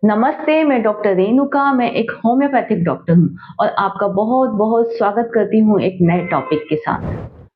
नमस्ते, मैं डॉक्टर रेणुका, मैं एक होम्योपैथिक डॉक्टर हूँ और आपका बहुत-बहुत स्वागत करती हूँ एक नए टॉपिक के साथ।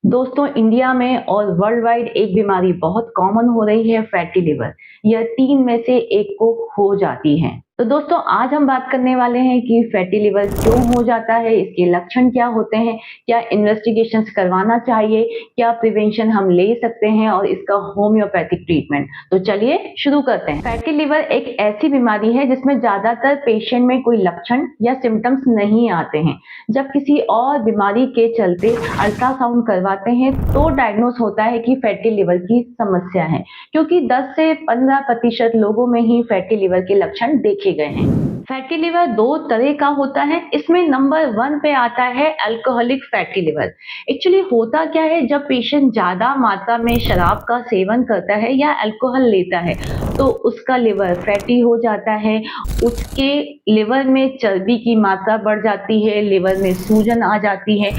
दोस्तों, इंडिया में और वर्ल्ड वाइड एक बीमारी बहुत कॉमन हो रही है, फैटी लिवर। यह 3 में से 1 को हो जाती है। तो दोस्तों, आज हम बात करने वाले हैं कि फैटी लिवर क्यों हो जाता है, इसके लक्षण क्या होते हैं, क्या इन्वेस्टिगेशंस करवाना चाहिए, क्या प्रिवेंशन हम ले सकते हैं और इसका होम्योपैथिक ट्रीटमेंट। तो चलिए शुरू करते हैं। फैटी लिवर एक ऐसी बीमारी है जिसमें ज्यादातर पेशेंट में कोई लक्षण या सिम्टम्स नहीं आते हैं। जब किसी और बीमारी के चलते अल्ट्रासाउंड करवाते हैं तो डायग्नोस होता है कि फैटी लिवर की समस्या है, क्योंकि 10 से 15% लोगों में ही फैटी लिवर के लक्षण देखे गए हैं। फैटी लिवर 2 तरह का होता है। इसमें नंबर 1 पे आता है अल्कोहलिक फैटी लिवर। एक्चुअली होता क्या है, जब पेशेंट ज्यादा मात्रा में शराब का सेवन करता है या अल्कोहल लेता है तो उसका लिवर फैटी हो जाता है। उसके लिवर में चर्बी की मात्रा बढ़ जाती है, लिवर में सूजन आ जाती है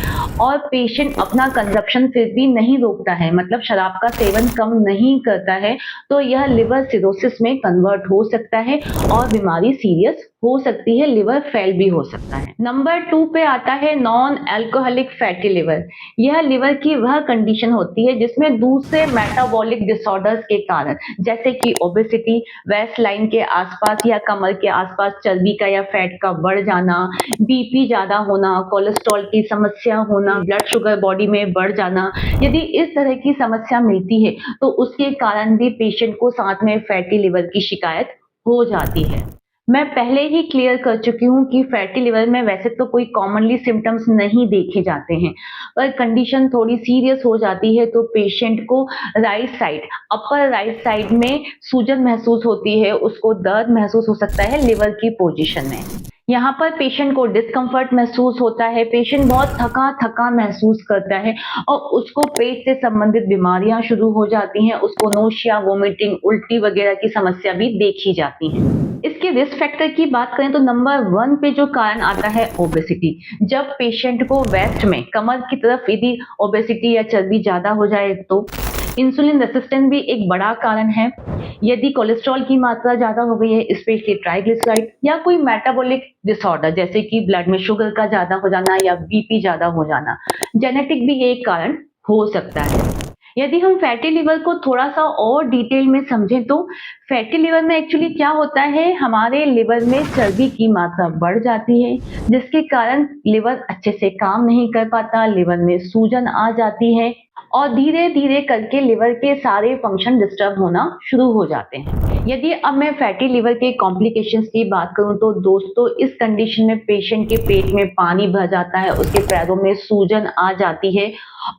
और पेशेंट अपना कंजप्शन फिर भी नहीं रोकता है, मतलब शराब का सेवन कम नहीं करता है, तो यह लिवर सिरोसिस में कन्वर्ट हो सकता है और बीमारी सीरियस हो सकती है, लिवर फेल भी हो सकता है। नंबर 2 पे आता है नॉन अल्कोहलिक फैटी लिवर। यह लिवर की वह कंडीशन होती है जिसमें दूसरे मेटाबॉलिक डिसऑर्डर्स के कारण, जैसे कि ओबेसिटी, वेस्ट लाइन के आसपास या कमर के आसपास चर्बी का या फैट का बढ़ जाना, बीपी ज्यादा होना, कोलेस्ट्रॉल की समस्या होना, ब्लड शुगर बॉडी में बढ़ जाना, यदि इस तरह की समस्या मिलती है तो उसके कारण भी पेशेंट को साथ में फैटी लिवर की शिकायत हो जाती है। मैं पहले ही क्लियर कर चुकी हूँ कि फैटी लिवर में वैसे तो कोई कॉमनली सिम्टम्स नहीं देखे जाते हैं, पर कंडीशन थोड़ी सीरियस हो जाती है तो पेशेंट को right side, upper right side में सूजन महसूस होती है, उसको दर्द महसूस हो सकता है लिवर की पोजीशन में। यहाँ पर पेशेंट को डिस्कम्फर्ट महसूस होता है, पेशेंट बहुत थका-थका महसूस करता है और उसको पेट से संबंधित बीमारियां शुरू हो जाती हैं, उसको नोशिया, वोमिटिंग, उल्टी वगैरह की समस्या भी देखी जाती है। इसके रिस्क फैक्टर की बात करें तो नंबर 1 पे जो कारण आता है ओबेसिटी। जब पेशेंट को वेस्ट में कमर की तरफ यदि ओबेसिटी या चर्बी ज्यादा हो जाए तो इंसुलिन रेसिस्टेंस भी एक बड़ा कारण है। यदि कोलेस्ट्रॉल की मात्रा ज्यादा हो गई है, स्पेशली ट्राइग्लिसराइड, या कोई मेटाबॉलिक डिसऑर्डर जैसे कि ब्लड में शुगर का ज्यादा हो जाना या बीपी ज्यादा हो जाना, जेनेटिक भी एक कारण हो सकता है। यदि हम फैटी लिवर को थोड़ा सा और डिटेल में समझें तो फैटी लिवर में एक्चुअली क्या होता है, हमारे लिवर में चर्बी की मात्रा बढ़ जाती है जिसके कारण लिवर अच्छे से काम नहीं कर पाता, लिवर में सूजन आ जाती है और धीरे धीरे करके लिवर के सारे फंक्शन डिस्टर्ब होना शुरू हो जाते हैं। यदि अब मैं फैटी लिवर के कॉम्प्लिकेशंस की बात करूं तो दोस्तों, इस कंडीशन में पेशेंट के पेट में पानी भर जाता है, उसके पैरों में सूजन आ जाती है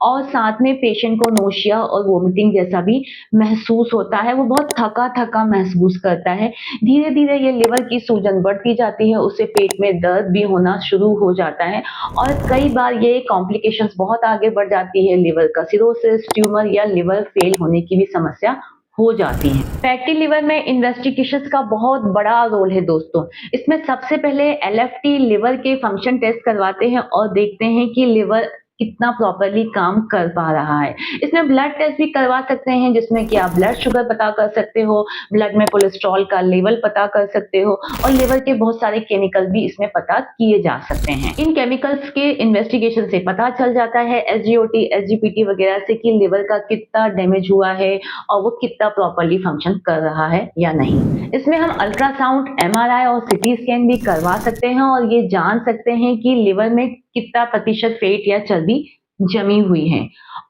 और साथ में पेशेंट को नोशिया और वोमिटिंग जैसा भी महसूस होता है, वो बहुत थका थका महसूस करता है। धीरे धीरे ये लिवर की सूजन बढ़ती जाती है, उससे पेट में दर्द भी होना शुरू हो जाता है और कई बार ये कॉम्प्लिकेशंस बहुत आगे बढ़ जाती है, लिवर का सिरोसिस, ट्यूमर या लिवर फेल होने की भी समस्या हो जाती है। फैटी लिवर में इन्वेस्टिगेशंस का बहुत बड़ा रोल है दोस्तों। इसमें सबसे पहले एलएफटी लिवर के फंक्शन टेस्ट करवाते हैं और देखते हैं कि लिवर कितना प्रॉपरली काम कर पा रहा है। इसमें ब्लड टेस्ट भी करवा सकते हैं जिसमें कि आप ब्लड शुगर पता कर सकते हो, ब्लड में कोलेस्ट्रॉल का लेवल पता कर सकते हो और लिवर के बहुत सारे केमिकल भी इसमें पता किए जा सकते हैं। इन केमिकल्स के इन्वेस्टिगेशन से पता चल जाता है एसजीओटी, एसजीपीटी वगैरह से कि लिवर का कितना डैमेज हुआ है और वो कितना प्रॉपरली फंक्शन कर रहा है या नहीं। इसमें हम अल्ट्रासाउंड, एमआरआई और सीटी स्कैन भी करवा सकते हैं और ये जान सकते हैं कि लिवर में कितना प्रतिशत फैट या चर्बी जमी हुई है।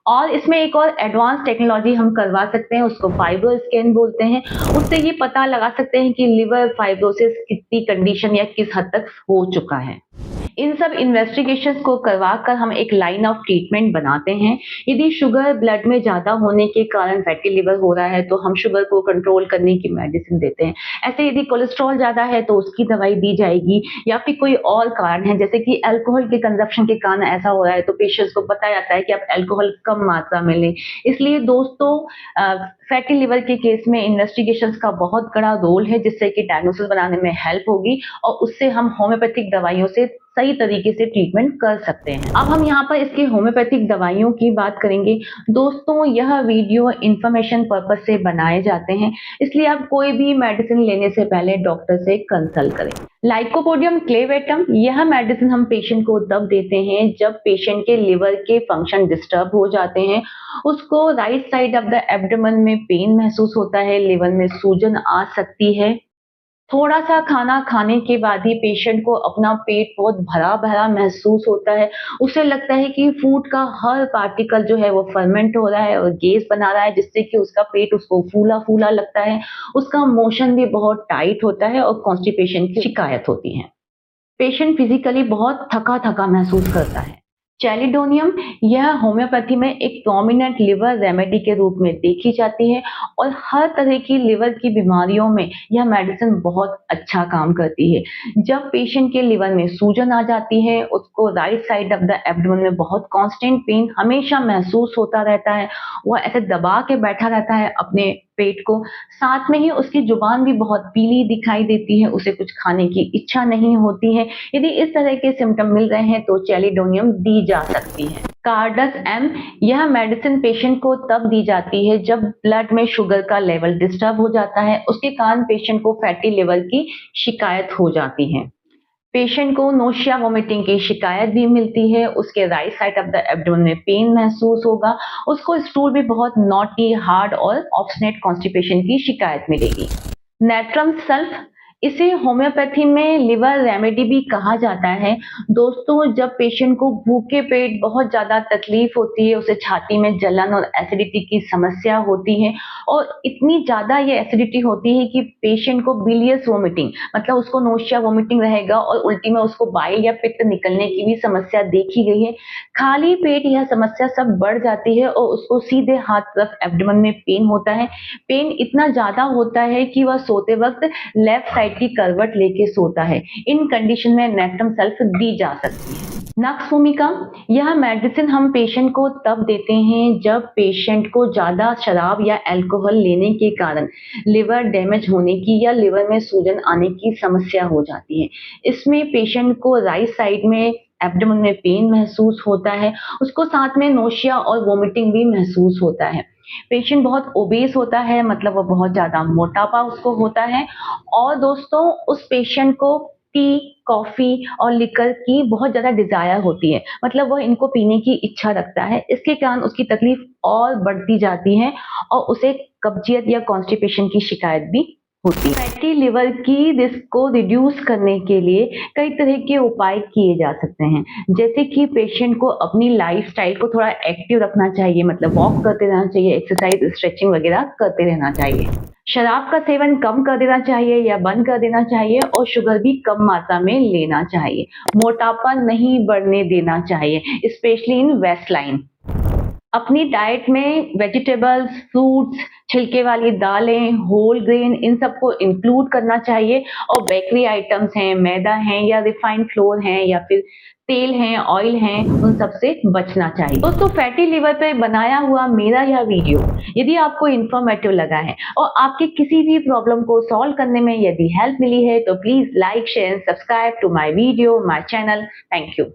और इसमें एक और एडवांस टेक्नोलॉजी हम करवा सकते हैं, उसको फाइब्रो स्कैन बोलते हैं। उससे ये पता लगा सकते हैं कि लिवर फाइब्रोसिस कितनी कंडीशन या किस हद तक हो चुका है। इन सब इन्वेस्टिगेशंस को करवाकर हम एक लाइन ऑफ ट्रीटमेंट बनाते हैं। यदि शुगर ब्लड में ज्यादा होने के कारण फैटी लिवर हो रहा है तो हम शुगर को कंट्रोल करने की मेडिसिन देते हैं। ऐसे यदि कोलेस्ट्रॉल ज्यादा है तो उसकी दवाई दी जाएगी, या फिर कोई और कारण है जैसे कि अल्कोहल के कंजप्शन के कारण ऐसा हो रहा है तो पेशेंट्स को बताया जाता है कि आप अल्कोहल कम मात्रा में लें। इसलिए दोस्तों, फैटी लिवर के केस में इन्वेस्टिगेशंस का बहुत बड़ा रोल है जिससे कि डायग्नोसिस बनाने में हेल्प होगी और उससे हम होम्योपैथिक दवाइयों से सही तरीके से ट्रीटमेंट कर सकते हैं। अब हम यहाँ पर इसके होम्योपैथिक दवाइयों की बात करेंगे। दोस्तों, यह वीडियो इन्फॉर्मेशन पर्पज से बनाए जाते हैं, इसलिए आप कोई भी मेडिसिन लेने से पहले डॉक्टर से कंसल्ट करें। लाइकोपोडियम क्लेवेटम, यह मेडिसिन हम पेशेंट को तब देते हैं जब पेशेंट के लिवर के फंक्शन डिस्टर्ब हो जाते हैं, उसको right side of the abdomen में पेन महसूस होता है, लिवर में सूजन आ सकती है। थोड़ा सा खाना खाने के बाद ही पेशेंट को अपना पेट बहुत भरा-भरा महसूस होता है। उसे लगता है कि फूड का हर पार्टिकल जो है वो फर्मेंट हो रहा है और गैस बना रहा है, जिससे कि उसका पेट उसको फूला-फूला लगता है। उसका मोशन भी बहुत टाइट होता है और कॉन्स्टिपेशन की शिकायत होती है। पेशेंट फिजिकली बहुत थका-थका महसूस करता है। चैलिडोनियम, यह होम्योपैथी में एक प्रोमिनेंट लिवर रेमेडी के रूप में देखी जाती है और हर तरह की लिवर की बीमारियों में यह मेडिसिन बहुत अच्छा काम करती है। जब पेशेंट के लिवर में सूजन आ जाती है, उसको right side of the abdomen में बहुत कांस्टेंट पेन हमेशा महसूस होता रहता है। वह ऐसे दबा के बैठा रहता है अपने पेट को, साथ में ही उसकी जुबान भी बहुत पीली दिखाई देती है, उसे कुछ खाने की इच्छा नहीं होती है। यदि इस तरह के सिम्टम मिल रहे हैं तो चैलिडोनियम दी जा सकती है। कार्डस एम, यह मेडिसिन पेशेंट को तब दी जाती है जब ब्लड में शुगर का लेवल डिस्टर्ब हो जाता है, उसके कारण पेशेंट को फैटी लिवर की शिकायत हो जाती है। पेशेंट को नोशिया वोमिटिंग की शिकायत भी मिलती है, उसके right side of the abdomen में पेन महसूस होगा, उसको स्टूल भी बहुत नॉटी, हार्ड और ऑब्स्टिनेट कॉन्स्टिपेशन की शिकायत मिलेगी। नेट्रम सल्फ, इसे होम्योपैथी में लिवर रेमेडी भी कहा जाता है। दोस्तों, जब पेशेंट को भूखे पेट बहुत ज़्यादा तकलीफ होती है, उसे छाती में जलन और एसिडिटी की समस्या होती है और इतनी ज़्यादा ये एसिडिटी होती है कि पेशेंट को बिलियस वोमिटिंग, मतलब उसको नोशिया वोमिटिंग रहेगा और उल्टी में उसको बाइल या पित्त निकलने की भी समस्या देखी गई है। खाली पेट यह समस्या सब बढ़ जाती है और उसको सीधे हाथ तरफ एब्डोमेन में पेन होता है। पेन इतना ज़्यादा होता है कि वह सोते वक्त लेफ्ट साइड की करवट लेके सोता है। इन कंडीशन में नेट्रम सल्फ दी जा सकती है। नक्स वोमिका, यह मेडिसिन हम पेशेंट को तब देते हैं जब पेशेंट को ज़्यादा शराब या अल्कोहल लेने के कारण लिवर डैमेज होने की या लिवर में सूजन आने की समस्या हो जाती है। इसमें पेशेंट को राइट साइड में एब्डोमेन में पेन महसूस होता है, उसको साथ में नोशिया और वोमिटिंग भी महसूस होता है। पेशेंट बहुत ओबेस होता है, मतलब वो बहुत ज़्यादा मोटापा उसको होता है और दोस्तों उस पेशेंट को टी, कॉफ़ी और लिकर की बहुत ज़्यादा डिज़ायर होती है, मतलब वह इनको पीने की इच्छा रखता है। इसके कारण उसकी तकलीफ और बढ़ती जाती है और उसे कब्जियत या कॉन्स्टिपेशन की शिकायत भी होती है। फैटी लिवर की रिस्क को रिड्यूस करने के लिए कई तरह के उपाय किए जा सकते हैं, जैसे कि पेशेंट को अपनी लाइफस्टाइल को थोड़ा एक्टिव रखना चाहिए, मतलब वॉक करते रहना चाहिए, एक्सरसाइज, स्ट्रेचिंग वगैरह करते रहना चाहिए। शराब का सेवन कम कर देना चाहिए या बंद कर देना चाहिए और शुगर भी कम मात्रा में लेना चाहिए। मोटापा नहीं बढ़ने देना चाहिए, स्पेशली इन वेस्ट लाइन। अपनी डाइट में वेजिटेबल्स, फ्रूट्स, छिलके वाली दालें, होल ग्रेन, इन सबको इंक्लूड करना चाहिए और बेकरी आइटम्स हैं, मैदा है या रिफाइंड फ्लोर हैं या फिर तेल हैं, ऑयल हैं, उन सब से बचना चाहिए। दोस्तों, फैटी लिवर पे बनाया हुआ मेरा यह वीडियो यदि आपको इन्फॉर्मेटिव लगा है और आपके किसी भी प्रॉब्लम को सॉल्व करने में यदि हेल्प मिली है तो please like, share and subscribe to my video, my channel. Thank you.